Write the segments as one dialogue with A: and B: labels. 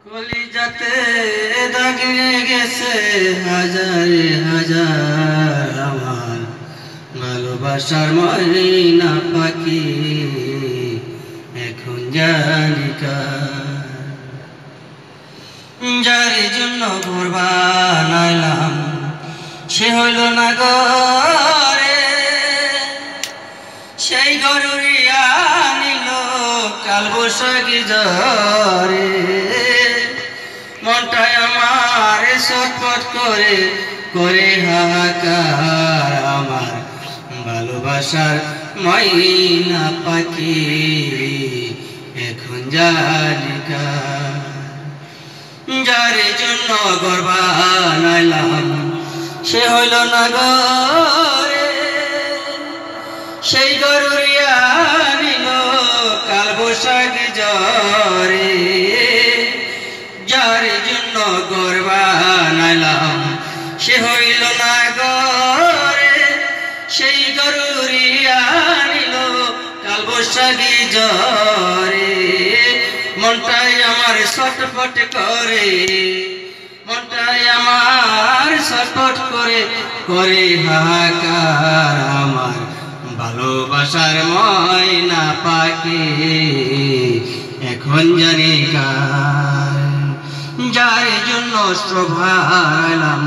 A: কলিজাতে দাগ গেছে হাজারে হাজার আমার ভালোবাসার ময়না পাখি এখন জানি কার। যার জন্য ঘর বানাইলাম সে হইল না ঘরে, সেই গরুরিয়া নিল কাল বৈশাখী ঝড়ে। মনটায় আমার ছটফট করে করে হাহাকার আমার ভালোবাসার ময়না পাখি এখন জানি কার। যার জন্য ঘর বানাইলাম সে হইল না ঘরে, সেই গরুরিয়া নিল কাল বৈশাখী ঝড়ে। যার জন্য ঘর বানাইলাম সে হইল না ঘরে, সেই গরুরিয়া নিল কাল বৈশাখী ঝড়ে। মনটাই আমার ছটফট করে, মনটাই আমার ছটফট করে করে হাহাকার আমার ভালোবাসার ময়না পাখি এখন জানি কার। যার জন্য হারাইলাম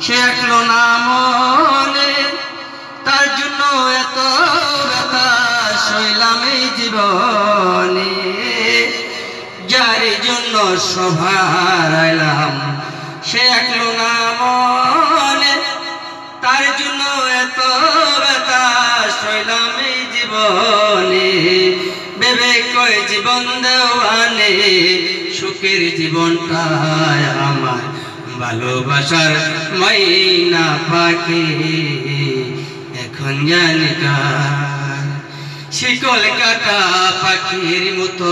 A: সে একলো না মনে, তার জন্য এত ব্যথা সইলাম এই জীবনে। যার জন্য হারাইলাম সে একলো না মনে, তার জন্য এত ব্যথা সইলাম এই জীবনে। ভেবে কয় জীবন দেওয়ানে সুখের জীবনটাই আমার ভালোবাসার ময়না পাখি এখন জানি কার। শিকল কাটা পাখির মতো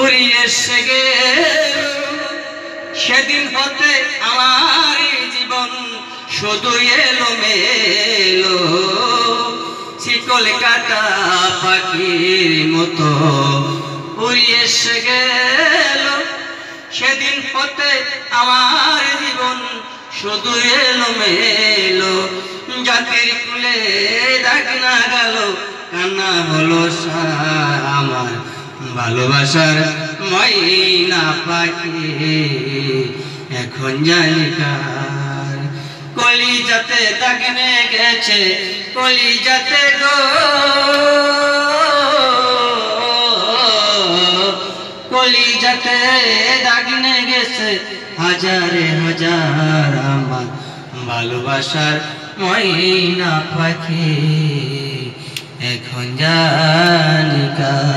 A: উড়িয়ে এসে গেল, সেদিন হতে আমার জীবন শুধু এলো মেলো। শিকল কাটা পাখির মতো উড়িয়ে এসে গেল, সেদিন হতে আমার জীবন শুধু এলো মেলো। জাতির কুলে দাগ না গেল কান্না হলো সার আমার ভালোবাসার ময়না পাখি এখন জানি কার। কলিজাতে দাগ গেছে কলিজাতে গো, কলিজাতে দাগ গেছে হাজারে হাজার আমার ভালোবাসার ময়না পাখি এখন জানি কার।